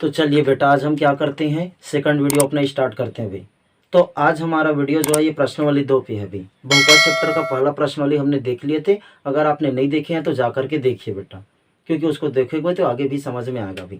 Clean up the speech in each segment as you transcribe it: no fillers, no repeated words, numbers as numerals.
तो चलिए बेटा, आज हम क्या करते हैं, सेकंड वीडियो अपना स्टार्ट करते हैं भाई। तो आज हमारा वीडियो जो है ये प्रश्नावली 2 पे है भाई। बहुपद चैप्टर का पहला प्रश्नावली हमने देख लिए थे। अगर आपने नहीं देखे हैं तो जा करके देखिए बेटा, क्योंकि उसको देखोगे तो आगे भी समझ में आएगा भी।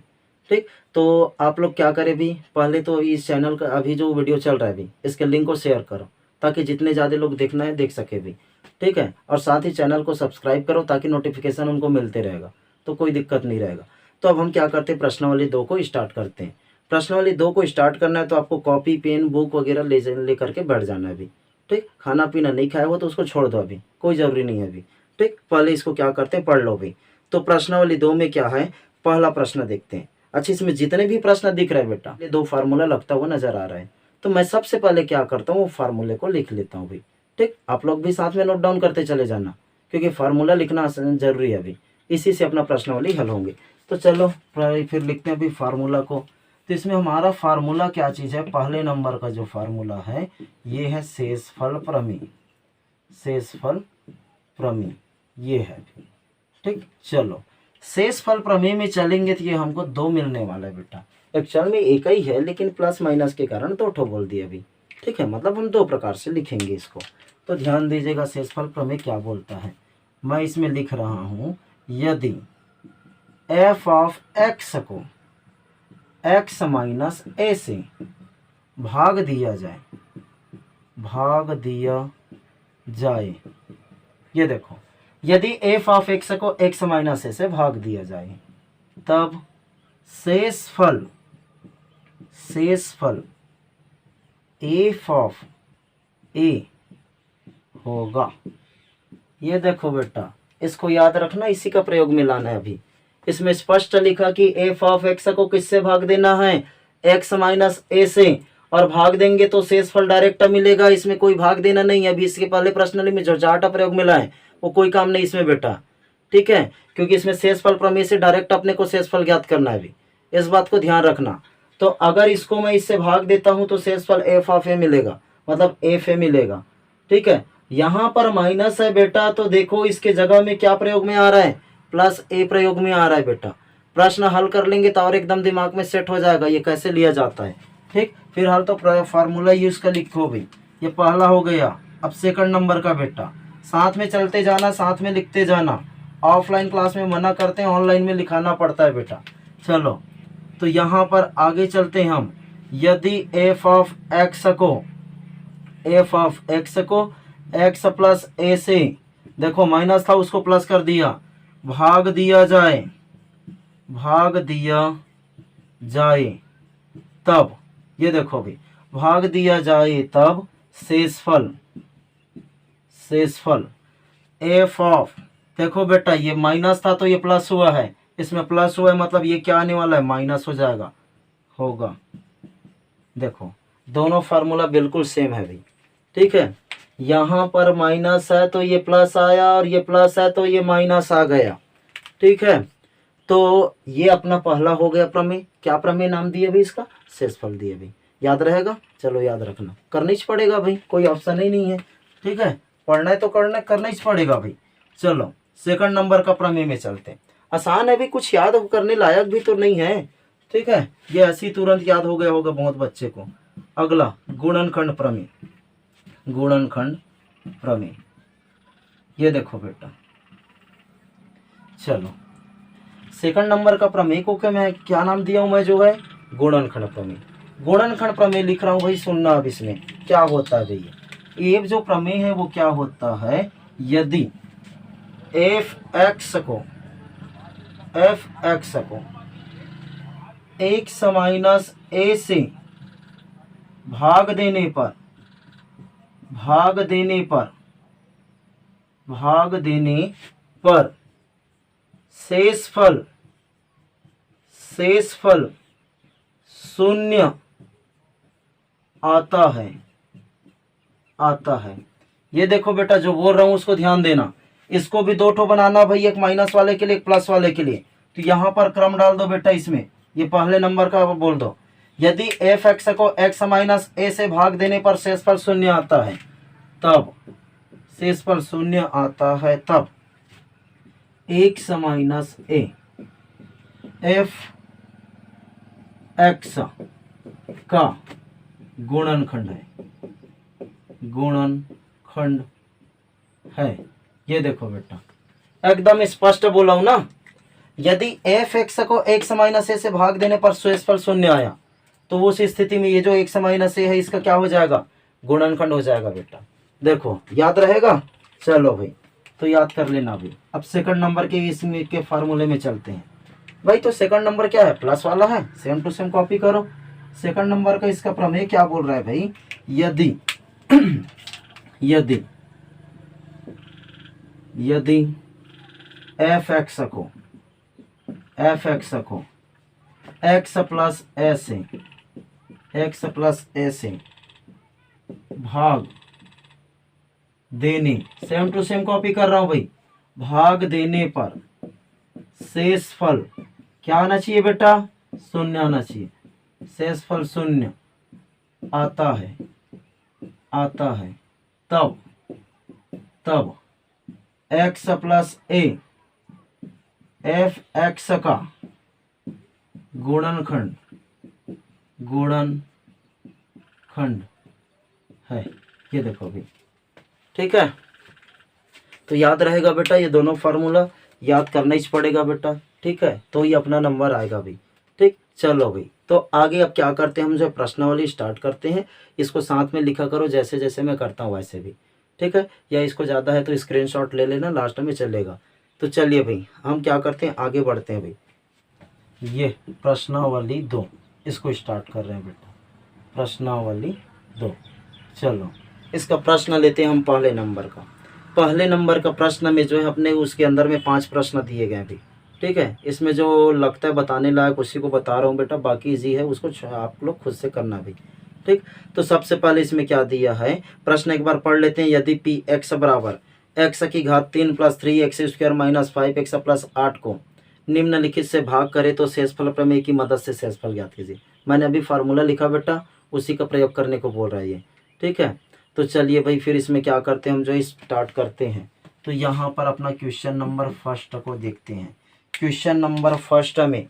ठीक, तो आप लोग क्या करें भी, पहले तो इस चैनल का अभी जो वीडियो चल रहा है भी, इसके लिंक को शेयर करो ताकि जितने ज़्यादा लोग देखना है देख सके भी। ठीक है, और साथ ही चैनल को सब्सक्राइब करो ताकि नोटिफिकेशन उनको मिलते रहेगा, तो कोई दिक्कत नहीं रहेगा। तो अब हम क्या करते हैं, प्रश्नावली 2 को स्टार्ट करते हैं। प्रश्नावली 2 को स्टार्ट करना है तो आपको कॉपी पेन बुक वगैरह ले करके बैठ जाना है अभी। ठीक, खाना पीना नहीं खाया हो तो उसको छोड़ दो, अभी कोई ज़रूरी नहीं है अभी। ठीक, पहले इसको क्या करते हैं, पढ़ लो अभी। तो प्रश्नावली 2 में क्या है, पहला प्रश्न देखते हैं। अच्छा, इसमें जितने भी प्रश्न दिख रहे हैं बेटा, ये 2 फार्मूला लगता हुआ नजर आ रहा है। तो मैं सबसे पहले क्या करता हूँ, वो फार्मूले को लिख लेता हूँ भाई। ठीक, आप लोग भी साथ में नोट डाउन करते चले जाना, क्योंकि फार्मूला लिखना जरूरी है अभी, इसी से अपना प्रश्नावली हल होंगे। तो चलो फिर लिखते हैं अभी फार्मूला को। तो इसमें हमारा फार्मूला क्या चीज़ है, पहले नंबर का जो फार्मूला है ये है शेषफल प्रमेय। शेषफल प्रमेय ये है। ठीक, चलो शेषफल प्रमेय में चलेंगे तो ये हमको 2 मिलने वाला है बेटा। एक्चुअल में एक ही है, लेकिन प्लस माइनस के कारण 2 ठो बोल दिए अभी। ठीक है, मतलब हम 2 प्रकार से लिखेंगे इसको। तो ध्यान दीजिएगा, शेषफल प्रमेय क्या बोलता है। मैं इसमें लिख रहा हूँ, यदि एफ ऑफ एक्स को एक्स माइनस ए से भाग दिया जाए, ये देखो, यदि एफ ऑफ एक्स को एक्स माइनस ए से भाग दिया जाए, तब शेषफल एफ ऑफ ए होगा। ये देखो बेटा, इसको याद रखना, इसी का प्रयोग में लाना है अभी। इसमें स्पष्ट लिखा कि एफ ऑफ एक्स को किससे भाग देना है, एक्स माइनस ए से, और भाग देंगे तो शेषफल डायरेक्ट मिलेगा, इसमें कोई भाग देना नहीं है। अभी इसके पहले प्रश्नावली में जो 4 प्रयोग मिला है वो कोई काम नहीं इसमें बेटा। ठीक है, क्योंकि इसमें शेषफल प्रमेय से डायरेक्ट अपने को शेषफल ज्ञात करना है अभी, इस बात को ध्यान रखना। तो अगर इसको मैं इससे भाग देता हूं तो शेषफल एफ ऑफ ए मिलेगा, मतलब एफ ए मिलेगा। ठीक है, यहाँ पर माइनस है बेटा, तो देखो इसके जगह में क्या प्रयोग में आ रहा है, प्लस ए प्रयोग में आ रहा है बेटा। प्रश्न हल कर लेंगे तो और एकदम दिमाग में सेट हो जाएगा ये कैसे लिया जाता है। ठीक, फिर हाल तो फार्मूला यूज का लिखो भाई। ये पहला हो गया। अब सेकंड नंबर का बेटा, साथ में चलते जाना, साथ में लिखते जाना। ऑफलाइन क्लास में मना करते हैं, ऑनलाइन में लिखाना पड़ता है बेटा। चलो, तो यहाँ पर आगे चलते हैं हम। यदि एफ ऑफ एक्स को एक्स प्लस ए से, देखो माइनस था उसको प्लस कर दिया, भाग दिया जाए, तब ये देखो भी, भाग दिया जाए तब शेषफल एफ ऑफ, देखो बेटा ये माइनस था तो ये प्लस हुआ है, इसमें प्लस हुआ है मतलब ये क्या आने वाला है, माइनस हो जाएगा, होगा। देखो दोनों फार्मूला बिल्कुल सेम है भाई। ठीक है, यहाँ पर माइनस है तो ये प्लस आया, और ये प्लस है तो ये माइनस आ गया। ठीक है, तो ये अपना पहला हो गया प्रमेय। क्या प्रमेय नाम दिए भाई इसका, शेषफल दिए भाई। याद रहेगा, चलो याद रखना, करना ही पड़ेगा भाई, कोई ऑप्शन ही नहीं है। ठीक है, पढ़ना है तो करना ही पड़ेगा भाई। चलो सेकंड नंबर का प्रमेय में चलते हैं। आसान है भी, कुछ याद करने लायक भी तो नहीं है। ठीक है, ये ऐसी तुरंत याद हो गया होगा बहुत बच्चे को। अगला गुणनखंड प्रमेय, ये देखो बेटा। चलो सेकंड नंबर का प्रमेय को क्या नाम दिया हूं मैं, जो है गुणनखंड प्रमेय। गुणनखंड प्रमेय लिख रहा हूं भाई, सुनना। अब इसमें क्या होता है भाई, ये जो प्रमेय है वो क्या होता है, यदि एफ एक्स को एक्स माइनस ए से भाग देने पर शेषफल शून्य आता है। ये देखो बेटा, जो बोल रहा हूं उसको ध्यान देना। इसको भी 2 ठो बनाना भाई, एक माइनस वाले के लिए, एक प्लस वाले के लिए। तो यहाँ पर क्रम डाल दो बेटा इसमें, ये पहले नंबर का बोल दो। यदि एफ एक्स को एक्स माइनस ए से भाग देने पर शेषफल शून्य आता है, तब x minus A F x का गुणनखंड है, गुणनखंड है। ये देखो बेटा एकदम स्पष्ट बोला हूं ना। यदि एफ एक्स को एक्स माइनस ए से भाग देने पर शेषफल शून्य आया तो उस स्थिति में ये जो एक्स माइनस ए है इसका क्या हो जाएगा, गुणनखंड हो जाएगा बेटा। देखो याद रहेगा। चलो भाई तो याद कर लेना भाई। अब सेकंड नंबर के इसमें के फार्मूले में चलते हैं भाई। तो सेकंड नंबर क्या है, प्लस वाला है, सेम टू सेम कॉपी करो। सेकंड नंबर का इसका प्रमेय क्या बोल रहा है भाई, यदि यदि यदि एफ एक्स को एक्स प्लस ए से भाग देने, सेम टू सेम कॉपी कर रहा हूं भाई, भाग देने पर शेषफल क्या आना चाहिए बेटा, शून्य आना चाहिए। शेषफल शून्य आता है तब x plus A F x का गुणनखंड है। ये देखो भी, ठीक है। तो याद रहेगा बेटा, ये दोनों फार्मूला याद करना ही पड़ेगा बेटा, ठीक है। तो ये अपना नंबर आएगा भाई, ठीक। चलो भाई तो आगे अब क्या करते हैं, हम जो प्रश्नावली स्टार्ट करते हैं, इसको साथ में लिखा करो जैसे जैसे मैं करता हूँ वैसे भी, ठीक है। या इसको ज़्यादा है तो स्क्रीनशॉट ले लेना, लास्ट में चलेगा। तो चलिए भाई हम क्या करते हैं, आगे बढ़ते हैं भाई। ये प्रश्नावली 2 इसको स्टार्ट कर रहे हैं बेटा, प्रश्नावली 2। चलो इसका प्रश्न लेते हैं हम पहले नंबर का। पहले नंबर का प्रश्न में जो है अपने उसके अंदर में 5 प्रश्न दिए गए भी, ठीक है। इसमें जो लगता है बताने लायक उसी को बता रहा हूँ बेटा, बाकी इजी है, उसको आप लोग खुद से करना भी, ठीक। तो सबसे पहले इसमें क्या दिया है, प्रश्न एक बार पढ़ लेते हैं। यदि पी एक्स बराबर एक्स की घात 3 plus 3x² minus 5x plus 8 को निम्नलिखित से भाग करे तो शेषफल प्रमेय की मदद से शेषफल ज्ञात कीजिए। मैंने अभी फार्मूला लिखा बेटा, उसी का प्रयोग करने को बोल रहा है ये, ठीक है। तो चलिए भाई फिर इसमें क्या करते हैं, हम जो स्टार्ट करते हैं। तो यहाँ पर अपना क्वेश्चन नंबर फर्स्ट को देखते हैं। क्वेश्चन नंबर फर्स्ट में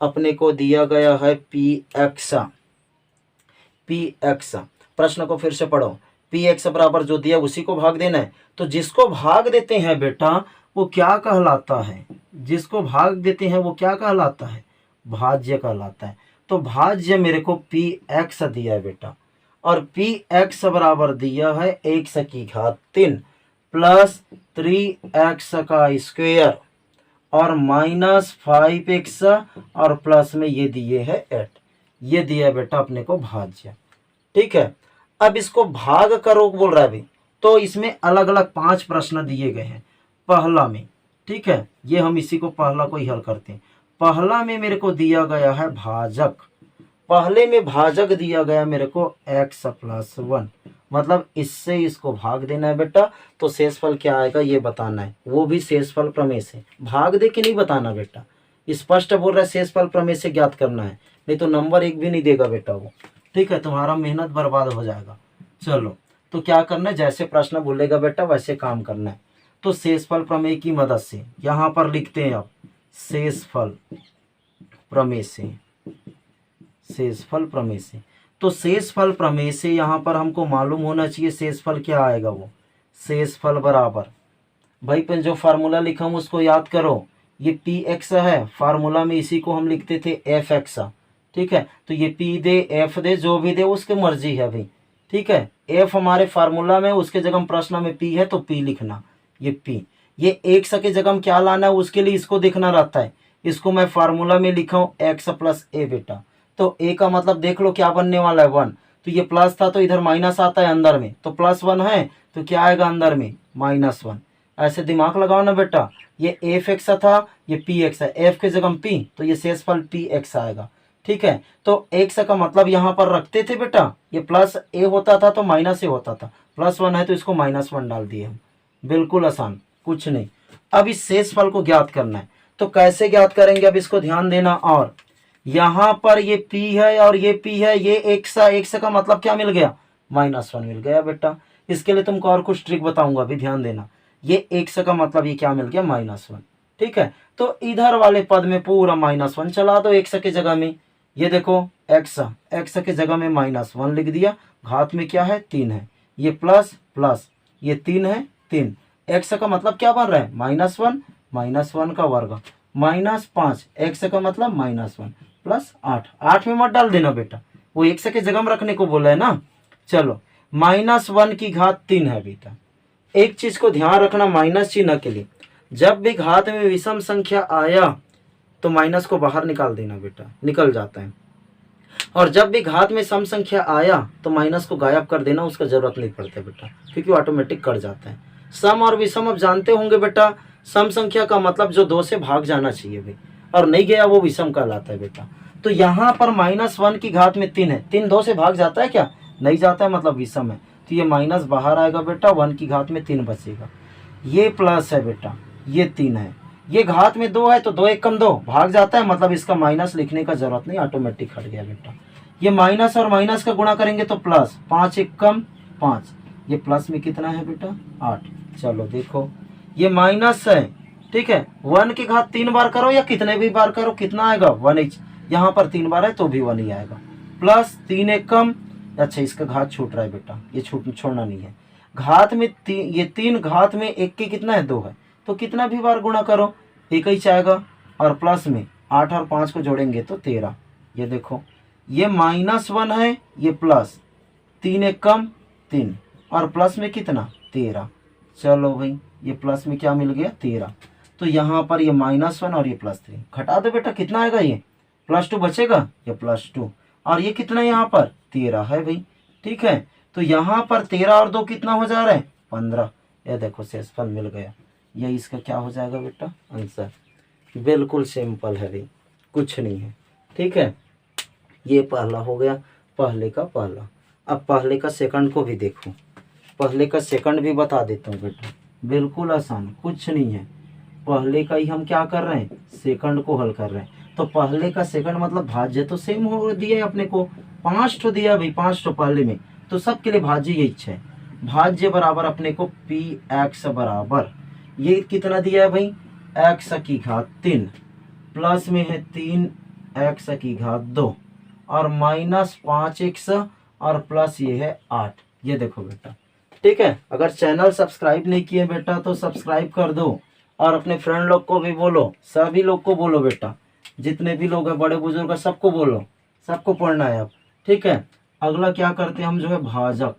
अपने को दिया गया है पी एक्स। प्रश्न को फिर से पढ़ो। पी एक्स बराबर जो दिया उसी को भाग देना है। तो जिसको भाग देते हैं बेटा वो क्या कहलाता है, जिसको भाग देते हैं वो क्या कहलाता है, भाज्य कहलाता है। तो भाज्य मेरे को पी एक्स दिया है बेटा, और पी एक्स बराबर दिया है एक्स की घात 3 प्लस 3x का स्क्वायर और माइनस 5x और प्लस में ये दिए है 8। ये दिया है बेटा अपने को भाज्य, ठीक है। अब इसको भाग करो बोल रहा है भाई, तो इसमें अलग अलग 5 प्रश्न दिए गए हैं पहला में, ठीक है। ये हम इसी को पहला को ही हल करते हैं। पहला में मेरे को दिया गया है भाजक, पहले में भाजक दिया गया मेरे को x प्लस 1, मतलब इससे इसको भाग देना है बेटा। तो शेषफल क्या आएगा ये बताना है, वो भी शेषफल प्रमेय से। भाग दे के नहीं बताना बेटा, स्पष्ट बोल रहा है शेषफल प्रमेय से ज्ञात करना है, नहीं तो नंबर 1 भी नहीं देगा बेटा वो, ठीक है। तुम्हारा मेहनत बर्बाद हो जाएगा। चलो तो क्या करना है, जैसे प्रश्न बोलेगा बेटा वैसे काम करना है। तो शेषफल प्रमेय की मदद से यहाँ पर लिखते हैं अब शेषफल प्रमेय से, शेषफल प्रमेय से। तो शेषफल प्रमेय से यहाँ पर हमको मालूम होना चाहिए शेषफल क्या आएगा, वो शेषफल बराबर भाई पर जो फार्मूला लिखा हूँ उसको याद करो। ये पी एक्स है, फार्मूला में इसी को हम लिखते थे एफ एक्स, ठीक है। तो ये पी दे एफ दे जो भी दे उसकी मर्जी है भाई, ठीक है। एफ हमारे फार्मूला में, उसके जगह प्रश्न में पी है तो पी लिखना, ये पी। ये एक्स के जगह क्या लाना है उसके लिए इसको देखना रहता है। इसको मैं फार्मूला में लिखा हूँ एक्स प्लस ए बेटा। तो ए का मतलब देख लो क्या बनने वाला है 1। तो ये प्लस था तो इधर माइनस आता है अंदर में, तो प्लस 1 है तो क्या आएगा अंदर में -1। ऐसे दिमाग लगाओ ना बेटा। ये एफ एक्स था, ये पी एक्स है, एफ के जगह पी तो ये शेषफल पी एक्स आएगा, ठीक है। तो एक्स का मतलब यहाँ पर रखते थे बेटा, ये प्लस ए होता था तो माइनस ए होता था, +1 है तो इसको -1 डाल दिए हम। बिल्कुल आसान, कुछ नहीं। अब इस शेषफल को ज्ञात करना है, तो कैसे ज्ञात करेंगे अब इसको ध्यान देना। और यहाँ पर ये p है और ये p है, ये x का मतलब क्या मिल गया, -1 मिल गया बेटा। इसके लिए तुमको और कुछ ट्रिक बताऊंगा, अभी ध्यान देना। ये x का मतलब ये क्या मिल गया, -1, ठीक है। तो इधर वाले पद में पूरा -1 चला दो x के जगह में, ये देखो एक्स, एक्स के जगह में -1 लिख दिया, घात में क्या है 3 है, ये प्लस प्लस ये 3 है 3, एक्स का मतलब क्या बन रहा है -1, -1 का वर्ग -5, एक्स का मतलब -1 प्लस 8, 8 में मत डाल देना बेटा, वो एक्स के जगह में रखने को बोला है ना। चलो -1 की घात 3 है बेटा। एक चीज को ध्यान रखना माइनस चिन्ह के लिए, जब भी घात में विषम संख्या आया तो माइनस को बाहर निकाल देना बेटा, निकल जाता है। और जब भी घात में सम संख्या आया तो माइनस को गायब कर देना, उसका जरूरत नहीं पड़ता बेटा, क्योंकि ऑटोमेटिक कट जाता है। सम और विषम अब जानते होंगे बेटा, सम संख्या का मतलब जो 2 से भाग जाना चाहिए भाई, और नहीं गया वो विषम कहलाता है बेटा। तो यहाँ पर -1 की घात में 3 है, 3 2 से भाग जाता है क्या, नहीं जाता है, मतलब विषम है, तो ये माइनस बाहर आएगा बेटा, 1 की घात में 3 बचेगा। ये प्लस है बेटा, ये 3 है, ये घात में 2 है तो 2 1 कम 2 भाग जाता है, मतलब इसका माइनस लिखने का जरूरत नहीं, ऑटोमेटिक हट गया बेटा। ये माइनस और माइनस का गुणा करेंगे तो प्लस, 5 1 कम 5, ये प्लस में कितना है बेटा 8। चलो देखो ये माइनस है, ठीक है, 1 की घात 3 बार करो या कितने भी बार करो कितना आएगा 1h, यहाँ पर 3 बार है तो भी 1 ही आएगा, प्लस 3 1 कम, अच्छा इसका घात छूट रहा है बेटा, ये छोड़ना नहीं है, घात में ये 3 घात में 1 की कितना है 2 है, तो कितना भी बार गुणा करो 1 ही आएगा, और प्लस में 8 और 5 को जोड़ेंगे तो 13। ये देखो ये -1 है, ये प्लस 3 1 कम 3, और प्लस में कितना 13। चलो भाई ये प्लस में क्या मिल गया 13, तो यहाँ पर ये -1 और ये +3 घटा दो बेटा, कितना आएगा ये +2 बचेगा, ये +2, और ये कितना यहाँ पर 13 है भाई, ठीक है। तो यहाँ पर 13 और 2 कितना हो जा रहा है 15, ये देखो शेषफल मिल गया, ये इसका क्या हो जाएगा बेटा आंसर। बिल्कुल सिंपल है भाई, कुछ नहीं है, ठीक है। ये पहला हो गया, पहले का पहला। अब पहले का सेकंड को भी देखो, पहले का सेकंड भी बता देता हूँ बेटा, बिल्कुल आसान, कुछ नहीं है, पहले का ही हम क्या कर रहे हैं सेकंड को हल कर रहे हैं। तो पहले का सेकंड मतलब भाज्य तो सेम हो दिया है अपने को, 5 ठो दिया भाई, 5 ठो पहले में, तो सबके लिए भाज्य यही है। भाज्य बराबर अपने को px बराबर ये कितना दिया है भाई x की घात 3, प्लस में है 3x की घात 2, और -5x और प्लस ये है 8। ये देखो बेटा, ठीक है। अगर चैनल सब्सक्राइब नहीं किए बेटा तो सब्सक्राइब कर दो, और अपने फ्रेंड लोग को भी बोलो, सभी लोग को बोलो बेटा, जितने भी लोग हैं बड़े बुजुर्ग सबको बोलो, सबको पढ़ना है अब, ठीक है। अगला क्या करते हैं हम जो है भाजक।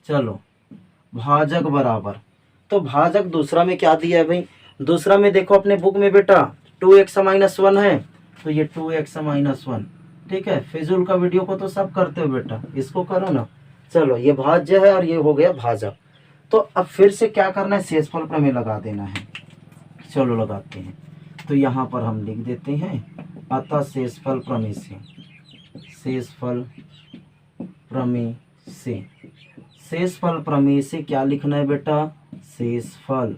चलो भाजक बराबर, तो भाजक दूसरा में क्या दिया है भाई, दूसरा में देखो अपने बुक में बेटा 2x - 1 है, तो ये 2x - 1, ठीक है। फिजूल का वीडियो को तो सब करते हो बेटा, इसको करो ना। चलो ये भाज्य है और ये हो गया भाजक। तो अब फिर से क्या करना है शेषफल प्रमेय लगा देना है, चलो लगाते हैं। तो यहाँ पर हम लिख देते हैं अतः शेषफल प्रमेय से, शेषफल प्रमेय से, शेषफल प्रमेय से क्या लिखना है बेटा शेषफल,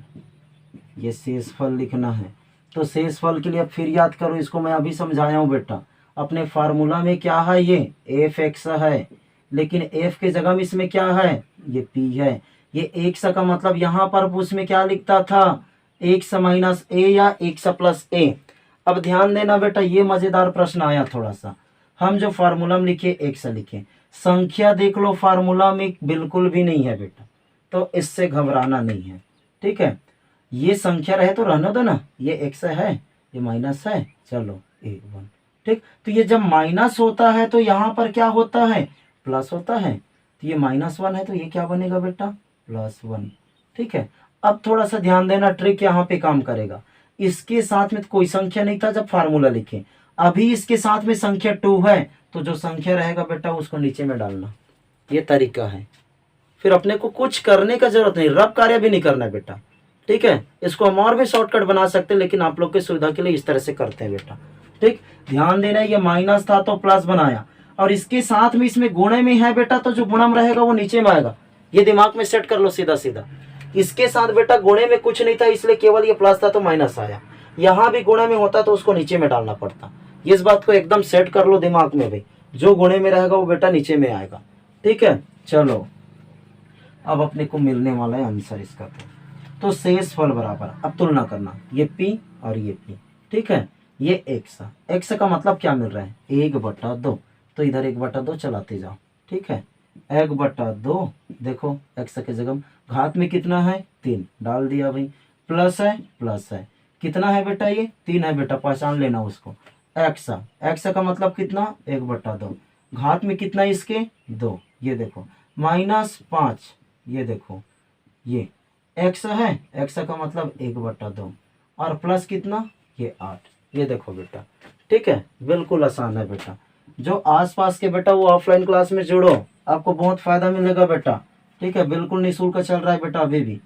ये शेषफल लिखना है। तो शेषफल के लिए अब फिर याद करो, इसको मैं अभी समझाया हूँ बेटा, अपने फार्मूला में क्या है ये f(x) है, लेकिन f के जगह में इसमें क्या है ये p है। ये x का मतलब यहाँ पर उसमें क्या लिखता था x - a या x + a। अब ध्यान देना बेटा, ये मजेदार प्रश्न आया थोड़ा सा, हम जो फार्मूला में लिखे x लिखे, संख्या देख लो फार्मूला में बिल्कुल भी नहीं है बेटा, तो इससे घबराना नहीं है, ठीक है। ये संख्या रहे तो रहने दो ना, ये x है ये माइनस है, चलो 1 ठीक। तो ये जब माइनस होता है तो यहाँ पर क्या होता है प्लस होता है, तो ये -1 है तो ये क्या बनेगा बेटा +1, ठीक है। अब थोड़ा सा ध्यान देना, ट्रिक यहाँ पे काम करेगा। इसके साथ में कोई संख्या नहीं था जब फार्मूला लिखे, अभी इसके साथ में संख्या 2 है, तो जो संख्या रहेगा बेटा उसको नीचे में डालना, ये तरीका है। फिर अपने को कुछ करने का जरूरत नहीं, रब कार्य भी नहीं करना है बेटा, ठीक है। इसको हम और भी शॉर्टकट बना सकते हैं, लेकिन आप लोग की सुविधा के लिए इस तरह से करते हैं बेटा, ठीक। ध्यान देना, ये माइनस था तो प्लस बनाया, और इसके साथ में इसमें गुणे में है बेटा, तो जो गुणम रहेगा वो नीचे में आएगा, ये दिमाग में सेट कर लो सीधा सीधा। इसके साथ बेटा गुणे में कुछ नहीं था, इसलिए केवल ये प्लस था तो माइनस आया, यहाँ भी गुणे में होता तो उसको नीचे में डालना पड़ता। इस बात को एकदम सेट कर लो दिमाग में भाई, जो गुणे में रहेगा वो बेटा नीचे में आएगा, ठीक है। चलो अब अपने को मिलने वाला है आंसर इसका, तो शेषफल बराबर, अब तुलना करना, ये p और ये p, ठीक है। ये x का मतलब क्या मिल रहा है 1/2। तो इधर 1/2 चलाते जाओ, ठीक है। 1/2 देखो x की जगह घात में कितना है 3 डाल दिया भाई, प्लस है कितना है बेटा ये 3 है बेटा, पहचान लेना उसको। x का मतलब कितना 1/2, घात में कितना इसके 2, ये देखो -5, ये देखो ये x है, x का मतलब 1/2 और प्लस कितना ये 8, ये देखो बेटा, ठीक है। बिल्कुल आसान है बेटा। जो आसपास के बेटा वो ऑफलाइन क्लास में जुड़ो, आपको बहुत फायदा मिलेगा बेटा, ठीक है। बिल्कुल निःशुल्क चल रहा है बेटा अभी भी,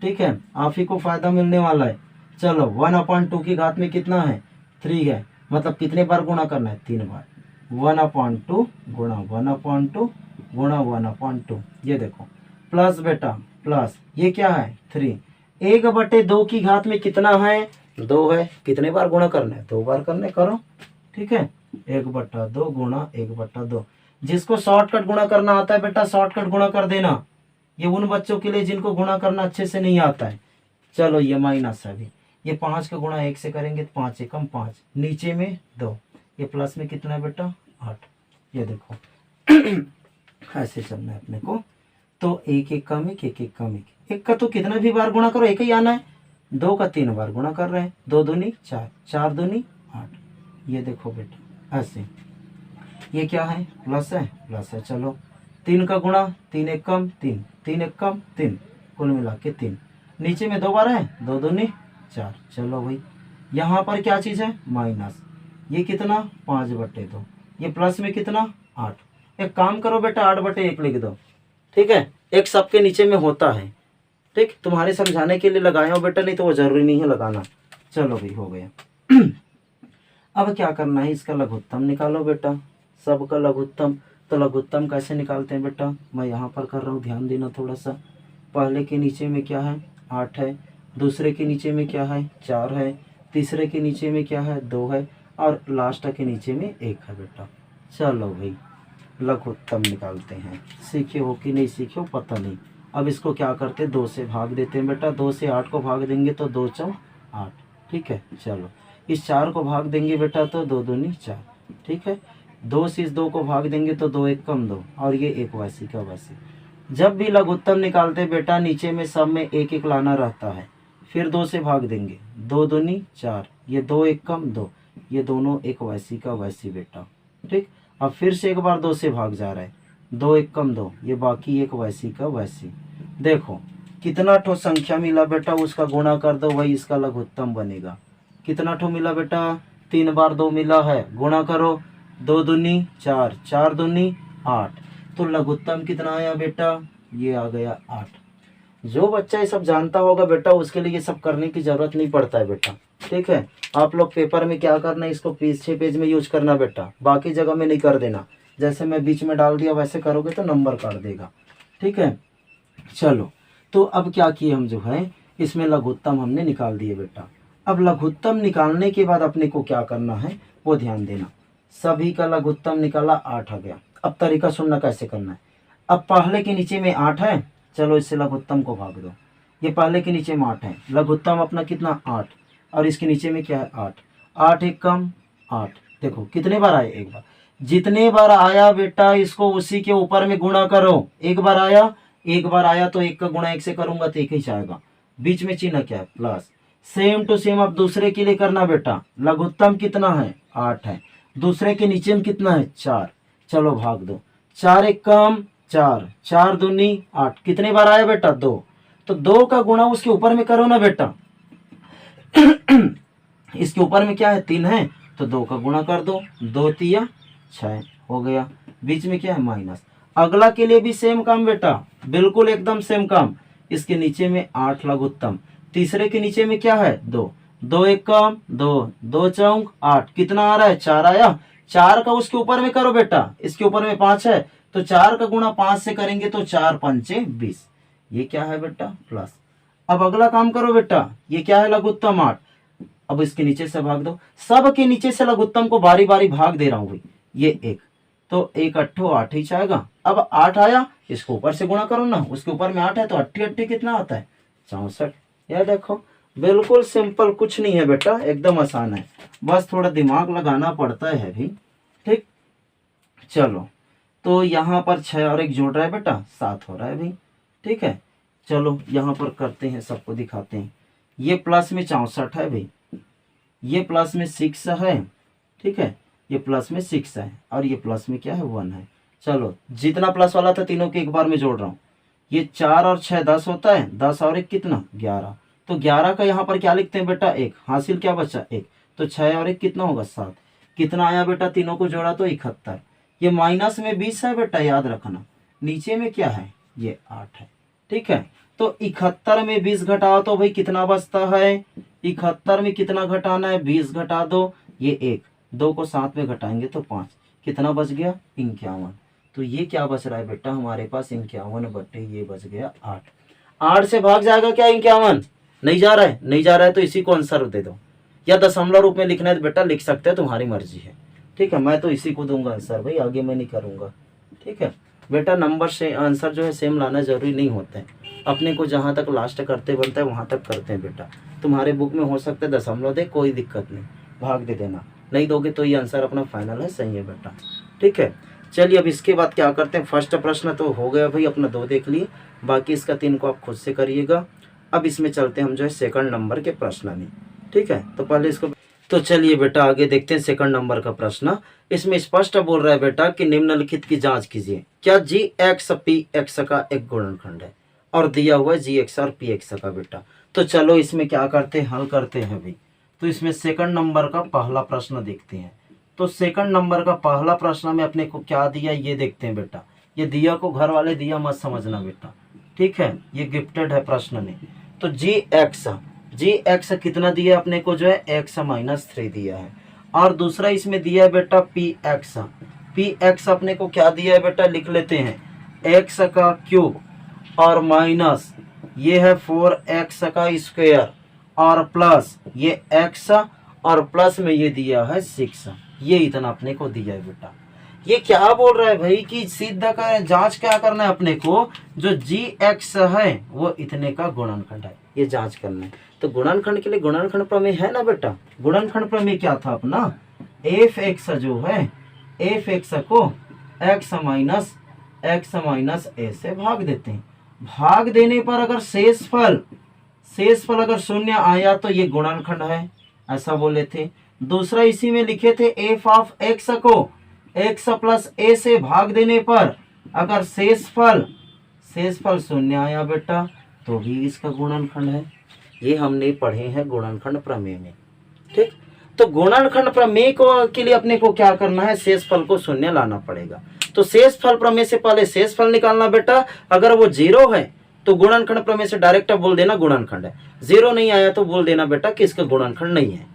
ठीक है। आप ही को फायदा मिलने वाला है। चलो 1/2 की घात में कितना है 3 है, मतलब कितने बार गुणा करना है 3 बार। 1/2 गुणा 1/2 गुणा 1/2, ये देखो प्लस बेटा प्लस, ये क्या है 3। 1/2 की घात में कितना है 2 है, कितने बार गुणा करना है 2 बार करने, करो, ठीक है। 1/2 गुणा 1/2। जिसको शॉर्टकट गुणा करना आता है बेटा शॉर्टकट गुणा कर देना, ये उन बच्चों के लिए जिनको गुणा करना अच्छे से नहीं आता है। चलो ये माइनस है, अभी ये 5 का गुणा 1 से करेंगे तो 5 एकम 5, नीचे में 2, ये प्लस में कितना है बेटा 8, ये देखो ऐसे चलना है अपने को। तो 1 1 कम 1 1 1 कम 1 का तो कितना भी बार गुणा करो एक ही आना है, 2 का 3 बार गुणा कर रहे हैं, 2 दूनी 4, 4 दूनी 8, ये देखो बेटा ऐसे। ये क्या है प्लस है, चलो 3 का गुणा 3 1 कम 3, 3 1 कम 3, कुल मिला के 3, नीचे में 2 बार है, 2 दूनी 4, चलो भाई। यहाँ पर क्या चीज़ है माइनस, ये कितना 5/2, ये प्लस में कितना 8। एक काम करो बेटा 8/1 लिख दो, ठीक है। एक सबके नीचे में होता है, ठीक, तुम्हारे समझाने के लिए लगाया हो बेटा, नहीं तो वो जरूरी नहीं है लगाना। चलो भाई हो गया। अब क्या करना है, इसका लघुत्तम निकालो बेटा, सबका लघुत्तम। तो लघुत्तम कैसे निकालते हैं बेटा, मैं यहाँ पर कर रहा हूँ, ध्यान देना थोड़ा सा। पहले के नीचे में क्या है 8 है, दूसरे के नीचे में क्या है 4 है, तीसरे के नीचे में क्या है 2 है, और लास्ट के नीचे में 1 है बेटा। चलो भाई लघुत्तम निकालते हैं, सीखे हो कि नहीं सीखे हो पता नहीं। अब इसको क्या करते 2 से भाग देते हैं बेटा, 2 से 8 को भाग देंगे तो 2 4 8, ठीक है। चलो इस 4 को भाग देंगे बेटा तो 2 दूनी 4, ठीक है। 2 से इस 2 को भाग देंगे तो 2 1 कम 2, और ये 1 वैसी का वैसी। जब भी लघुत्तम निकालते बेटा नीचे में सब में 1 1 लाना रहता है, फिर 2 से भाग देंगे, 2 दूनी 4, ये 2 1 कम 2, ये दोनों 1 वैसी का वैसी बेटा, ठीक। अब फिर से एक बार 2 से भाग जा रहा है, 2 1 कम 2, ये बाकी 1 वैसी का वैसी। देखो कितना ठो संख्या मिला बेटा, उसका गुणा कर दो, वही इसका लघुत्तम बनेगा। कितना ठो मिला बेटा 3 बार 2 मिला है, गुणा करो, 2 दूनी 4, 4 दूनी 8, तो लघुत्तम कितना आया बेटा, ये आ गया 8। जो बच्चा ये सब जानता होगा बेटा उसके लिए ये सब करने की जरूरत नहीं पड़ता है बेटा, ठीक है। आप लोग पेपर में क्या करना है, इसको पीछे पेज में यूज करना बेटा, बाकी जगह में नहीं कर देना। जैसे मैं बीच में डाल दिया वैसे करोगे तो नंबर काट देगा, ठीक है। चलो तो अब क्या किए हम, जो है इसमें लघुत्तम हमने निकाल दिए बेटा। अब लघुत्तम निकालने के बाद अपने को क्या करना है वो ध्यान देना। सभी का लघुत्तम निकाला 8 आ गया। अब तरीका सुनना कैसे करना है। अब पहले के नीचे में 8 है, चलो इससे लघुत्तम को भाग दो। ये पहले के नीचे में 8 है, लघुत्तम अपना कितना 8, और इसके नीचे में क्या है 8, 8 1 कम 8। देखो कितने बार आए, एक बार। जितने बार आया बेटा इसको उसी के ऊपर में गुणा करो। एक बार आया तो 1 का गुणा 1 से करूंगा तो 1 ही जाएगा, बीच में चिन्ह क्या है प्लस। सेम टू सेम अब दूसरे के लिए करना बेटा। लघुत्तम कितना है 8 है, दूसरे के नीचे में कितना है 4, चलो भाग दो। 4 1 कम 4, 4 दूनी 8, कितने बार आया बेटा 2, तो 2 का गुणा उसके ऊपर में करो ना बेटा। इसके ऊपर में क्या है 3 है, तो 2 का गुणा कर दो, 2 3 6 हो गया, बीच में क्या है माइनस। अगला के लिए भी सेम काम बेटा, बिल्कुल एकदम सेम काम। इसके नीचे में 8 लघुत्तम, तीसरे के नीचे में क्या है 2, 2 1 कम 2, 2 4 8, कितना आ रहा है 4 आया। 4 का उसके ऊपर में करो बेटा, इसके ऊपर में 5 है तो 4 का गुणा 5 से करेंगे तो 4 5 20, ये क्या है बेटा प्लस। अब अगला काम करो बेटा, ये क्या है लघुत्तम 8। अब इसके नीचे से भाग दो, सब के नीचे से लघुत्तम को बारी बारी भाग दे रहा हूं भाई। ये 1 तो 1 8 8 ही जाएगा। अब 8 आया, इसको ऊपर से गुणा करो ना, उसके ऊपर में 8 है तो 8 8 कितना आता है 64। यह देखो बिल्कुल सिंपल, कुछ नहीं है बेटा, एकदम आसान है, बस थोड़ा दिमाग लगाना पड़ता है भी। ठीक, चलो तो यहाँ पर 6 और 1 जोड़ रहा है बेटा, 7 हो रहा है भाई। ठीक है, चलो यहाँ पर करते हैं, सबको दिखाते हैं। ये प्लस में 64 है भाई, ये प्लस में 6 है। ठीक है, ये प्लस में 6 है और ये प्लस में क्या है 1 है। चलो जितना प्लस वाला था तीनों के एक बार में जोड़ रहा हूँ। ये 4 और 6 10 होता है, 10 और 1 कितना 11। तो 11 का यहाँ पर क्या लिखते हैं बेटा 1, हासिल क्या बचा 1। तो 6 और 1 कितना होगा 7। कितना आया बेटा, तीनों को जोड़ा तो 71। ये माइनस में 20 है बेटा, याद रखना। नीचे में क्या है, ये 8 है। ठीक है, तो 71 में 20 घटाओ तो भाई कितना बचता है। 71 में कितना घटाना है, 20 घटा दो, ये 1, 2 को 7 में घटाएंगे तो 5, कितना बच गया 51। तो ये क्या बच रहा है बेटा हमारे पास 51 बटे ये बच गया 8। 8 से भाग जाएगा क्या 51, नहीं जा रहा है, नहीं जा रहा है तो इसी को आंसर दे दो, या दशमलव रूप में लिखना है तो बेटा लिख सकते हैं, तुम्हारी मर्जी है। ठीक है, मैं तो इसी को दूंगा आंसर भाई, आगे मैं नहीं करूंगा। ठीक है बेटा, नंबर से आंसर जो है सेम लाना जरूरी नहीं होता है, अपने को जहाँ तक लास्ट करते बनता है वहाँ तक करते हैं बेटा। तुम्हारे बुक में हो सकता है दशमलव दे, कोई दिक्कत नहीं, भाग दे देना, नहीं दोगे तो ये आंसर अपना फाइनल है, सही है बेटा। ठीक है, चलिए अब इसके बाद क्या करते हैं। फर्स्ट प्रश्न तो हो गया भाई अपना, 2 देख लिए, बाकी इसका 3 को आप खुद से करिएगा। अब इसमें चलते हैं हम जो है सेकंड नंबर के प्रश्न में। ठीक है, तो पहले इसको, तो चलिए बेटा आगे देखते हैं सेकंड नंबर का प्रश्न। इसमें स्पष्ट बोल रहा है बेटा कि निम्नलिखित की जांच कीजिए, क्या जी एक्स पी एक्स का एक गुणनखंड है, और दिया हुआ है जी एक्स और पी एक्स का बेटा। तो चलो इसमें क्या करते हैं, हल करते हैं भाई। तो इसमें सेकंड नंबर का पहला प्रश्न देखते हैं। तो सेकंड नंबर का पहला प्रश्न में अपने को क्या दिया ये देखते हैं बेटा। ये दिया को घर वाले दिया मत समझना बेटा, ठीक है, ये गिफ्टेड है प्रश्न में। तो जी एक्स कितना दिया अपने को जो है एक्स माइनस 3 दिया है, और दूसरा इसमें दिया है बेटा पी एक्स अपने को क्या दिया है बेटा, लिख लेते हैं एक्स का क्यूब और माइनस ये है 4x का स्क्वायर और प्लस ये x और प्लस में ये दिया है 6। ये इतना अपने को दिया है बेटा। ये क्या बोल रहा है भाई कि सीधा का जांच क्या करना है अपने को, जो जी एक्स है वो इतने का गुणनखंड है, ये जांच करना है। तो गुणनखंड के लिए गुणनखंड प्रमेय है ना बेटा। गुणनखंड प्रमेय क्या था अपना, एफ एक्स जो है एफ एक्स को एक्स माइनस ए से भाग देते हैं। भाग देने पर अगर शेष फल अगर शून्य आया तो ये गुणनखंड है, ऐसा बोले थे। दूसरा इसी में लिखे थे एफ ऑफ एक्स को एक्स प्लस ए से भाग देने पर अगर शेष फल शून्य आया बेटा तो भी इसका गुणनखंड है। ये हमने पढ़े हैं गुणनखंड प्रमेय में। ठीक, तो गुणनखंड प्रमेय को के लिए अपने को क्या करना है, शेष फल को शून्य लाना पड़ेगा। तो शेष फल प्रमेय से पहले शेष फल निकालना बेटा। अगर वो 0 है तो गुणनखंड प्रमेय से डायरेक्ट बोल देना गुणनखंड है। 0 नहीं आया तो बोल देना बेटा कि इसका गुणनखंड नहीं है।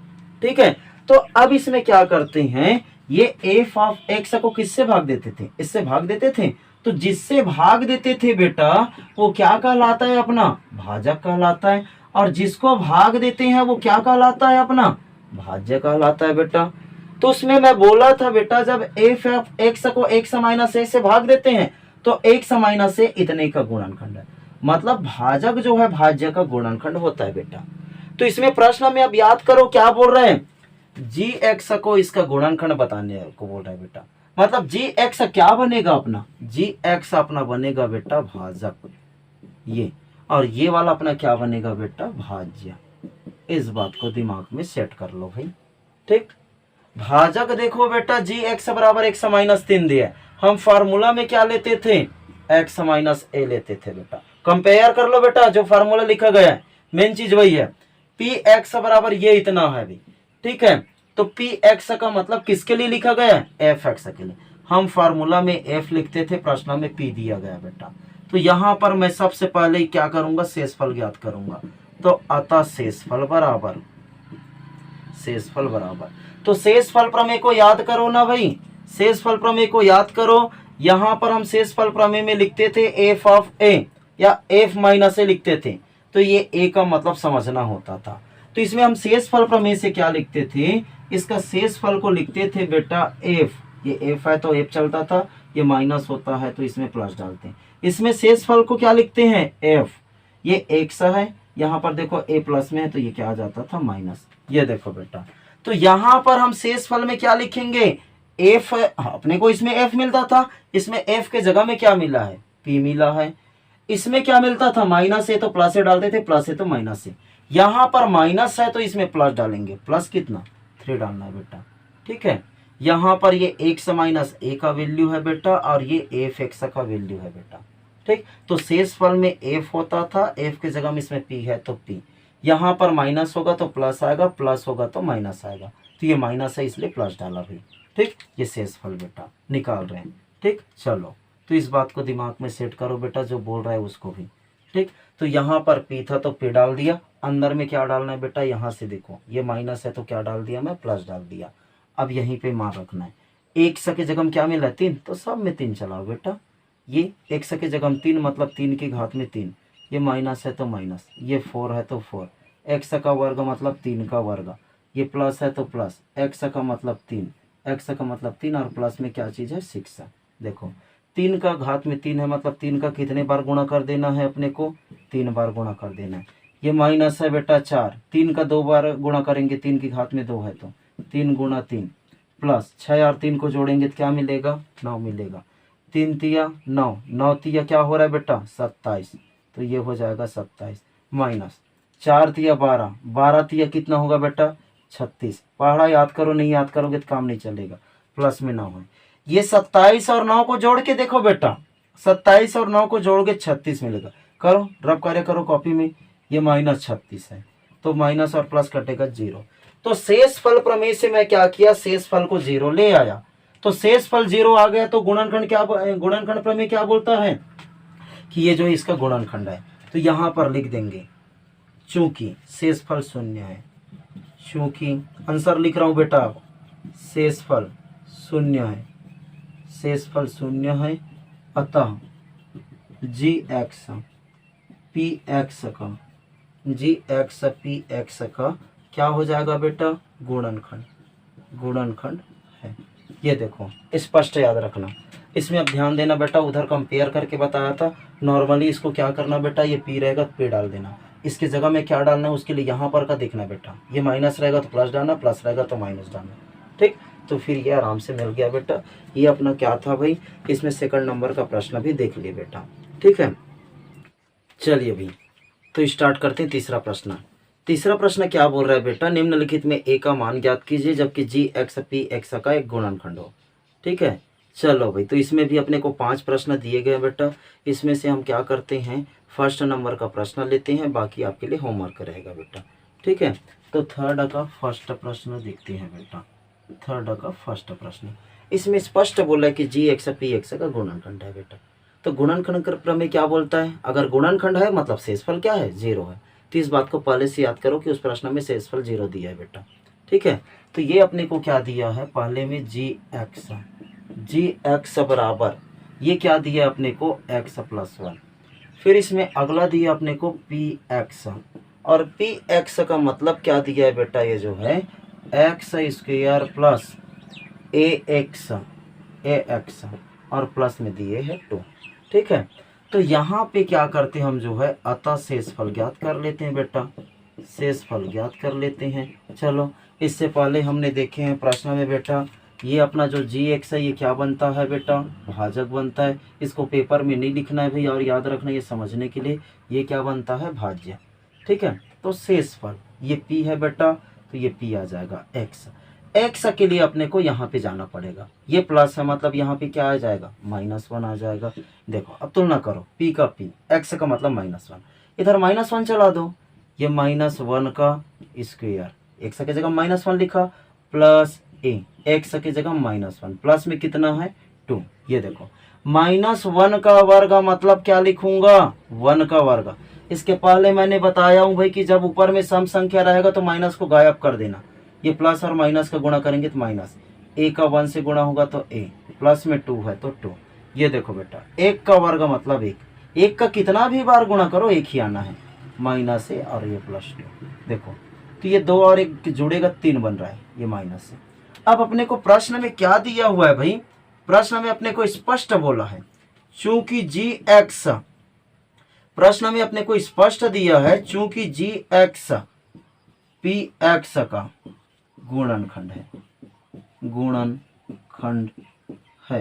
ठीक है, तो अब इसमें क्या करते हैं, ये एफ ऑफ एक्स को किससे भाग देते थे, इससे भाग देते थे। तो जिससे भाग देते थे बेटा वो क्या कहलाता है, अपना भाजक कहलाता है, और जिसको भाग देते हैं वो क्या कहलाता है, अपना भाज्य कहलाता है बेटा। तो उसमें मैं बोला था बेटा जब एफ ऑफ एक्स को एक्स माइनस ए से भाग देते हैं तो एक्स माइनस ए इतने का गुणनखंड है, मतलब भाजक जो है भाज्य का गुणनखंड होता है बेटा। तो इसमें प्रश्न में अब याद करो क्या बोल रहे हैं, जी एक्स को इसका गुणनखंड बताने को बोल रहा है बेटा। मतलब जी एक्स क्या बनेगा अपना, जी एक्स अपना बनेगा बेटा भाजक, ये, और ये वाला अपना क्या बनेगा बेटा भाज्य। इस बात को दिमाग में सेट कर लो भाई। ठीक, भाजक देखो बेटा जी एक्स बराबर एक्स माइनस 3 दिया, हम फार्मूला में क्या लेते थे, एक्स माइनस ए लेते थे बेटा। कंपेयर कर लो बेटा, जो फार्मूला लिखा गया है मेन चीज वही है। पी एक्स बराबर ये इतना है भी, ठीक है। तो पी एक्स का मतलब किसके लिए लिखा गया है, एफ एक्स के लिए। हम फार्मूला में एफ लिखते थे, प्रश्न में पी दिया गया बेटा। तो यहाँ पर मैं सबसे पहले क्या करूंगा, शेषफल ज्ञात करूंगा। तो अतः शेषफल बराबर तो शेषफल प्रमेय को याद करो ना भाई, शेषफल प्रमेय को याद करो। यहाँ पर हम शेषफल प्रमेय में लिखते थे एफ ऑफ ए या एफ माइनस ए लिखते थे, तो ये ए का मतलब समझना होता था। तो इसमें हम शेषफल प्रमेय से क्या लिखते थे, इसका शेषफल को लिखते थे बेटा एफ, ये एफ है तो एफ चलता था, ये माइनस होता है तो इसमें प्लस डालते हैं। इसमें शेषफल को क्या लिखते हैं एफ, ये एक्स है, यहाँ पर देखो ए प्लस में है तो ये क्या आ जाता था माइनस। ये देखो बेटा, तो यहाँ पर हम शेषफल में क्या लिखेंगे, एफ। अपने को इसमें एफ मिलता था, इसमें एफ के जगह में क्या मिला है, पी मिला है। इसमें क्या मिलता था, माइनस है तो प्लस से डालते थे, प्लस है तो माइनस से। यहाँ पर माइनस है तो इसमें प्लस डालेंगे, प्लस कितना 3 डालना है बेटा। ठीक है, यहाँ पर ये एक्स माइनस ए का वैल्यू है बेटा, और ये एफ एक्स का वैल्यू है बेटा। ठीक, तो शेषफल में एफ होता था, एफ के जगह में इसमें पी है तो पी। यहाँ पर माइनस होगा तो प्लस आएगा, प्लस होगा तो माइनस आएगा, तो ये माइनस है इसलिए प्लस डाला भाई। ठीक, ये शेषफल बेटा निकाल रहे हैं। ठीक, चलो तो इस बात को दिमाग में सेट करो बेटा, जो बोल रहा है उसको भी। ठीक, तो यहाँ पर पी था तो पी डाल दिया, अंदर में क्या डालना है बेटा, यहाँ से देखो ये माइनस है तो क्या डाल दिया मैं, प्लस डाल दिया। अब यहीं पे मान रखना है, एक्स के जगह में क्या मिला 3, तो सब में 3 चलाओ बेटा। ये एक्स के जगह में 3 मतलब 3 की घात में 3, ये माइनस है तो माइनस, ये 4 है तो 4, एक्स का वर्ग मतलब 3 का वर्ग, ये प्लस है तो प्लस, एक्स का मतलब 3, एक्स का मतलब 3 और प्लस में क्या चीज़ है 6 है। देखो 3 का घात में 3 है मतलब 3 का कितने बार गुणा कर देना है अपने को, 3 बार गुणा कर देना है। ये माइनस है बेटा 4, 3 का 2 बार गुणा करेंगे, 3 की घात में 2 है तो 3 गुणा 3, प्लस 6 और 3 को जोड़ेंगे तो क्या मिलेगा 9 मिलेगा। 3 तिया 9, 9 तिया क्या हो रहा है बेटा 27, तो ये हो जाएगा 27, माइनस 4 तिया 12, 12 तिया कितना होगा बेटा 36। पहाड़ा याद करो, नहीं याद करोगे तो काम नहीं चलेगा, प्लस में 9 है। ये 27 और 9 को जोड़ के देखो बेटा, 27 और 9 को जोड़ के 36 मिलेगा। करो रब कार्य करो कॉपी में, ये माइनस 36 है तो माइनस और प्लस कटेगा 0। तो शेषफल प्रमेय से मैं क्या किया, शेषफल को 0 ले आया, तो शेषफल 0 आ गया। तो गुणनखंड क्या, गुणनखंड प्रमेय क्या बोलता है कि ये जो इसका गुणनखंड है, तो यहाँ पर लिख देंगे चूंकि शेषफल 0 है, चूंकि आंसर लिख रहा हूँ बेटा, शेषफल 0 है, शेषफल 0 है, अतः जी एक्स पी एक्स का, जी एक्स पी एक्स का क्या हो जाएगा बेटा, गुणनखंड, गुणनखंड है। ये देखो स्पष्ट याद रखना, इसमें अब ध्यान देना बेटा, उधर कंपेयर करके बताया था। नॉर्मली इसको क्या करना बेटा, ये पी रहेगा तो पी डाल देना, इसकी जगह में क्या डालना है उसके लिए यहाँ पर का देखना बेटा, ये माइनस रहेगा तो प्लस डालना, प्लस रहेगा तो माइनस डालना। ठीक, तो फिर ये आराम से मिल गया बेटा। ये अपना क्या था भाई, इसमें सेकंड नंबर का प्रश्न भी देख लिए बेटा। ठीक है, चलिए भाई तो स्टार्ट करते हैं तीसरा प्रश्न। तीसरा प्रश्न क्या बोल रहा है बेटा, निम्नलिखित में ए का मान ज्ञात कीजिए जबकि जी एक्स पी एक्स का एक गुणनखंड हो। ठीक है, चलो भाई, तो इसमें भी अपने को 5 प्रश्न दिए गए बेटा, इसमें से हम क्या करते हैं फर्स्ट नंबर का प्रश्न लेते हैं, बाकी आपके लिए होमवर्क रहेगा बेटा। ठीक है, तो थर्ड का फर्स्ट प्रश्न देखते हैं बेटा, थर्ड का फर्स्ट प्रश्न। इसमें स्पष्ट बोला है कि जी एक्स पी एक्स का गुणनखंड है बेटा। तो गुणनखंड प्रमेय क्या बोलता है, अगर गुणनखंड है मतलब शेषफल क्या है 0 है, तो इस बात को पहले से याद करो कि उस प्रश्न में शेषफल 0 दिया है बेटा। ठीक है, तो ये अपने को क्या दिया है, पहले में जी एक्स बराबर, ये क्या दिया अपने को x प्लस 1, फिर इसमें अगला दिया अपने को पी एक्स, और पी एक्स का मतलब क्या दिया है बेटा, ये जो है एक्स स्क्वायर प्लस ए एक्स और प्लस में दिए है 2। ठीक है, तो यहाँ पे क्या करते हैं हम जो है अतः शेषफल ज्ञात कर लेते हैं बेटा, शेषफल ज्ञात कर लेते हैं। चलो इससे पहले हमने देखे हैं प्रश्न में बेटा, ये अपना जो जी एक्स है ये क्या बनता है बेटा, भाजक बनता है। इसको पेपर में नहीं लिखना है भाई, और याद रखना ये समझने के लिए, ये क्या बनता है भाज्य। ठीक है, तो शेषफल ये पी है बेटा, तो ये पी आ जाएगा एक्स के लिए अपने को यहाँ पे जाना पड़ेगा, ये प्लस है मतलब यहाँ पे क्या आ जाएगा -1 आ जाएगा। देखो अब तुलना करो, पी का पी, एक्स का मतलब -1, इधर -1 चला दो, ये -1 का स्क्वायर, एक्स की जगह -1 लिखा, प्लस ए एक्स की जगह -1, प्लस में कितना है 2। ये देखो -1 का वर्ग मतलब क्या लिखूंगा 1 का वर्ग। इसके पहले मैंने बताया हूं भाई कि जब ऊपर में सम संख्या रहेगा तो माइनस को गायब कर देना, ये प्लस और माइनस का गुणा करेंगे तो माइनस, ए का 1 से गुणा होगा तो ए, प्लस में 2 है तो 2। ये देखो बेटा 1 का वर्ग मतलब 1 का कितना भी बार गुणा करो 1 ही आना है, माइनस ए और ये +2। देखो तो ये 2 और 1 जुड़ेगा 3 बन रहा है, ये माइनस से। अब अपने को प्रश्न में क्या दिया हुआ है भाई, प्रश्न में अपने को स्पष्ट बोला है चूंकि जी एक्स प्रश्न में अपने को स्पष्ट दिया है चूंकि जी एक्स पी एक्स का गुणनखंड है।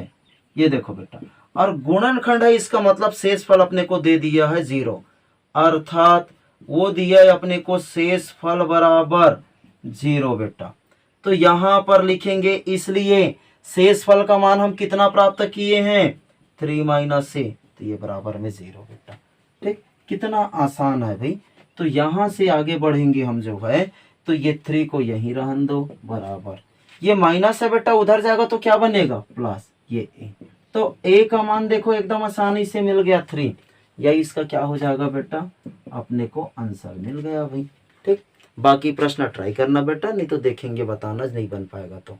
ये देखो बेटा, और गुणनखंड है इसका मतलब शेषफल अपने को दे दिया है 0, अर्थात वो दिया है अपने को शेषफल बराबर 0 बेटा। तो यहां पर लिखेंगे, इसलिए शेषफल का मान हम कितना प्राप्त किए हैं 3 माइनस से, तो ये बराबर में 0 बेटा। ठीक, कितना आसान है भाई। तो यहां से आगे बढ़ेंगे हम जो है, तो ये 3 को यहीं रहन दो बराबर, ये माइनस है बेटा, उधर जाएगा तो क्या बनेगा प्लस, ये ए। तो ए का मान देखो एकदम आसानी से मिल गया 3, या इसका क्या हो जाएगा बेटा, अपने को आंसर मिल गया भाई। ठीक, बाकी प्रश्न ट्राई करना बेटा, नहीं तो देखेंगे बताना नहीं बन पाएगा तो।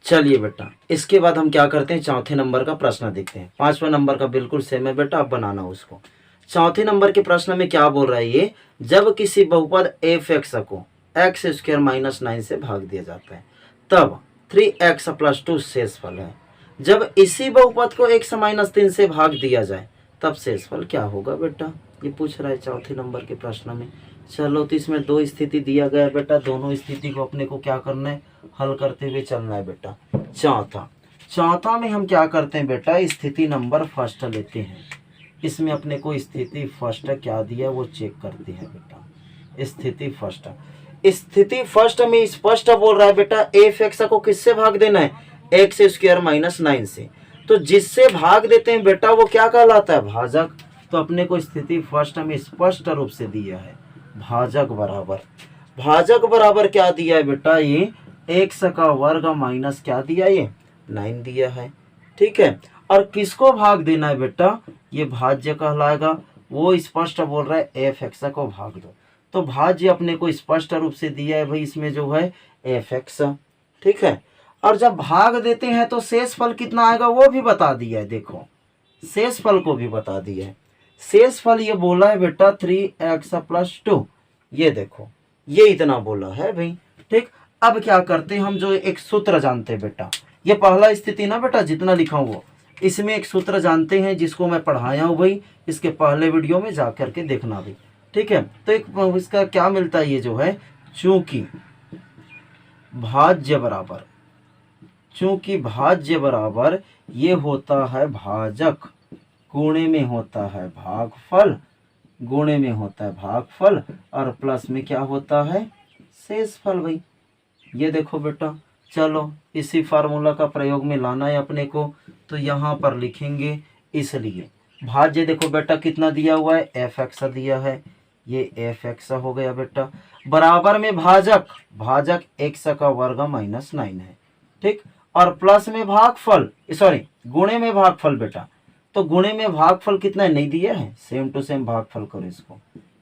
चलिए बेटा, इसके बाद हम क्या करते हैं, चौथे नंबर का प्रश्न देखते हैं। 5वां नंबर का बिल्कुल सेम है बेटा, अब बनाना उसको। चौथे नंबर के प्रश्न में क्या बोल रहा है ये, जब किसी बहुपद एफ एक्स को एक्स स्क्वायर माइनस 9 से भाग दिया जाता है तब 3x प्लस 2 शेषफल है। जब इसी बहुपद को x माइनस 3 से भाग दिया जाए तब शेषफल क्या होगा बेटा, ये पूछ रहा है चौथे नंबर के प्रश्न में। चलो, तो इसमें 2 स्थिति दिया गया है बेटा, दोनों स्थिति को अपने को क्या करना है, हल करते हुए चलना है बेटा। चौथा में हम क्या करते हैं बेटा, स्थिति नंबर फर्स्ट लेते हैं। इसमें अपने को स्थिति फर्स्ट क्या दिया वो चेक करते हैं बेटा। स्थिति फर्स्ट में स्पष्ट बोल रहा है बेटा, एफ एक्स को किससे भाग देना है, एक्स स्क्वायर माइनस 9 से। तो जिससे भाग देते हैं बेटा वो क्या कहलाता है, भाजक। तो अपने को स्थिति फर्स्ट में स्पष्ट रूप से दिया है भाजक बराबर क्या दिया है बेटा, ये एक्स का वर्ग माइनस क्या दिया, ये 9 दिया है। ठीक है, और किसको भाग देना है बेटा, ये भाज्य कहलाएगा। वो स्पष्ट बोल रहा है एफ एक्स को भाग दो, तो भाज्य अपने को स्पष्ट रूप से दिया है भाई, इसमें जो है एफ एक्स। ठीक है, और जब भाग देते हैं तो शेषफल कितना आएगा वो भी बता दिया है, देखो शेषफल को भी बता दिया है। शेषफल ये बोला है बेटा 3x प्लस 2, ये देखो ये इतना बोला है भाई। ठीक, अब क्या करते हैं हम, जो एक सूत्र जानते हैं बेटा, ये पहला स्थिति ना बेटा जितना लिखा हूँ वो, इसमें एक सूत्र जानते हैं जिसको मैं पढ़ाया हूँ भाई, इसके पहले वीडियो में जा करके देखना भाई। ठीक है, तो एक इसका क्या मिलता है, ये जो है चूंकि भाज्य बराबर ये होता है भाजक, गुणे में होता है भागफल, और प्लस में क्या होता है शेषफल भाई। ये देखो बेटा, चलो इसी फार्मूला का प्रयोग में लाना है अपने को, तो यहाँ पर लिखेंगे, इसलिए भाज्य देखो बेटा कितना दिया हुआ है, एफ एक्स दिया है, ये एफ एक्स हो गया बेटा, बराबर में भाजक एक्स का वर्ग माइनस 9 है। ठीक, और प्लस में गुणे में भागफल बेटा, तो गुणे में भागफल कितना नहीं दिया है, सेम टू सेम भागफल करो इसको,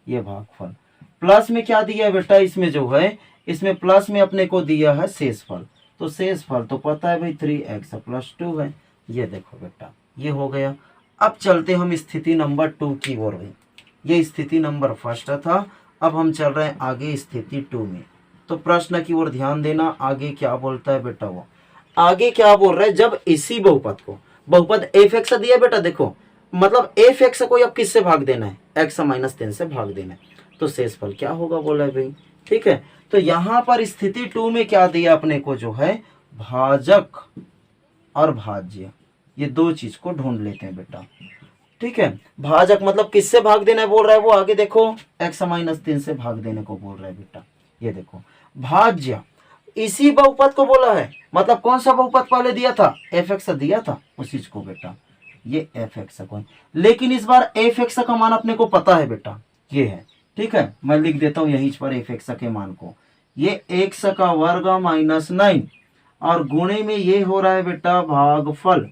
ये भागफल। प्लस में क्या दिया है बेटा, इसमें जो है, इसमें प्लस में अपने को दिया है शेषफल, तो शेषफल तो पता है भाई 3x प्लस 2 है। ये देखो बेटा, ये हो गया। अब चलते हम स्थिति नंबर 2 की ओर भाई, ये स्थिति नंबर फर्स्ट था, अब हम चल रहे हैं आगे स्थिति 2 में। तो प्रश्न की ओर ध्यान देना, आगे क्या बोलता है बेटा, वो आगे क्या बोल रहा है, जब इसी बहुपद एफ एक्स दिया बेटा, देखो मतलब एफ एक्स को अब किससे भाग देना है, एक्स माइनस 3 से भाग देना है, तो शेषफल क्या होगा बोला है भाई। ठीक है, तो यहाँ पर स्थिति 2 में क्या दिया अपने को, जो है भाजक और भाज्य, ये दो चीज को ढूंढ लेते हैं बेटा। ठीक है, भाजक मतलब किससे भाग देना है बोल रहा है, वो आगे देखो एक्स माइनस 3 से भाग देने को बोल रहा है बेटा। ये देखो भाज्य इसी बहुपद को बोला है, मतलब कौन सा बहुपद पहले दिया था, एफ एक्स दिया था, उस चीज को बेटा, ये एफ एक्स को। लेकिन इस बार एफ एक्स का मान अपने को पता है बेटा, ये है। ठीक है, मैं लिख देता हूं यहीं पर एफ एक्स के मान को, ये एक्स का वर्ग माइनस 9, और गुणे में ये हो रहा है बेटा भागफल,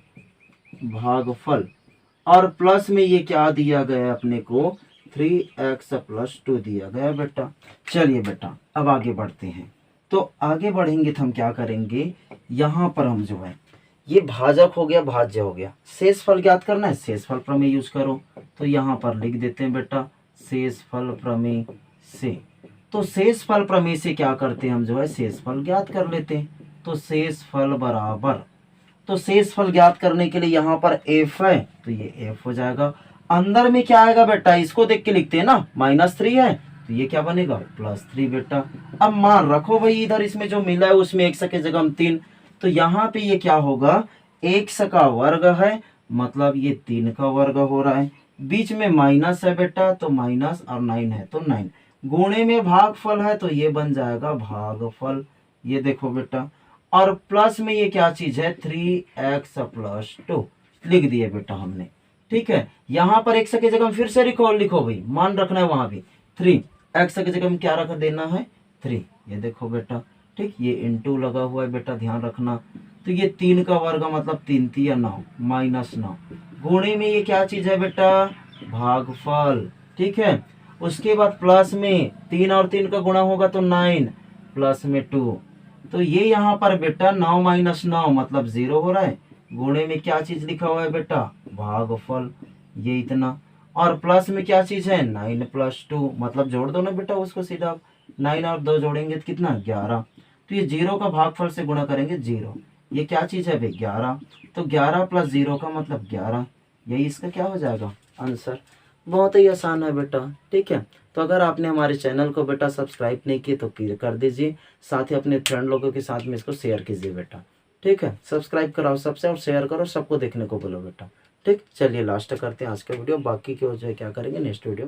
और प्लस में ये क्या दिया गया अपने को, 3x प्लस 2 दिया गया बेटा। चलिए बेटा, अब आगे बढ़ते हैं। तो आगे बढ़ेंगे तो हम क्या करेंगे, यहाँ पर हम जो है, ये भाजक हो गया, भाज्य हो गया, शेषफल ज्ञात करना है, शेषफल प्रमेय यूज करो। तो यहाँ पर लिख देते हैं बेटा शेषफल प्रमेय से। तो शेषफल प्रमेय से क्या करते हैं हम, जो है शेषफल ज्ञात कर लेते हैं। तो शेषफल बराबर, तो शेषफल ज्ञात करने के लिए यहाँ पर एफ है, तो ये एफ हो जाएगा, अंदर में क्या आएगा बेटा, इसको देख के लिखते हैं ना, -3 है तो ये क्या बनेगा, +3 बेटा। अब मान रखो भाई इधर इसमें जो मिला है उसमें x की जगह हम 3, तो यहाँ पे ये क्या होगा, x का वर्ग है, मतलब ये 3 का वर्ग हो रहा है, बीच में माइनस है बेटा तो माइनस, और 9 है तो 9, गुणे में भागफल है तो ये बन जाएगा भागफल, ये देखो बेटा। और प्लस में ये क्या चीज है, 3x + 2 लिख दिए बेटा हमने, ठीक है। यहाँ पर x की जगह फिर से लिखो भाई, मान रखना है वहां भी 3, x की जगह में क्या रख देना है 3, ये देखो बेटा, ठीक, ये इंटू लगा हुआ है बेटा, ध्यान रखना। तो ये 3 का वर्ग मतलब 3 3 9 -9, गुणे में ये क्या चीज है बेटा, भागफल, ठीक है। उसके बाद प्लस में 3 और 3 का गुणा होगा तो 9, प्लस में 2, तो ये यहाँ पर बेटा 9 - 9 मतलब 0 हो रहा है, गुणे में क्या चीज लिखा हुआ है बेटा, भागफल, ये इतना, और प्लस में क्या चीज है 9 + 2 मतलब जोड़ दो ना बेटा उसको सीधा, 9 और 2 जोड़ेंगे तो कितना 11, तो ये 0 का भागफल से गुणा करेंगे 0, ये क्या चीज है भाई 11, तो 11 + 0 का मतलब 11, यही इसका क्या हो जाएगा आंसर। बहुत ही आसान है बेटा, ठीक है। तो अगर आपने हमारे चैनल को बेटा सब्सक्राइब नहीं किए तो कर दीजिए, साथ ही अपने फ्रेंड लोगों के साथ में इसको शेयर कीजिए बेटा, ठीक है। सब्सक्राइब कराओ सबसे और शेयर करो, सबको देखने को बोलो बेटा, ठीक। चलिए लास्ट करते हैं आज का वीडियो, बाकी के जो है क्या करेंगे नेक्स्ट वीडियो।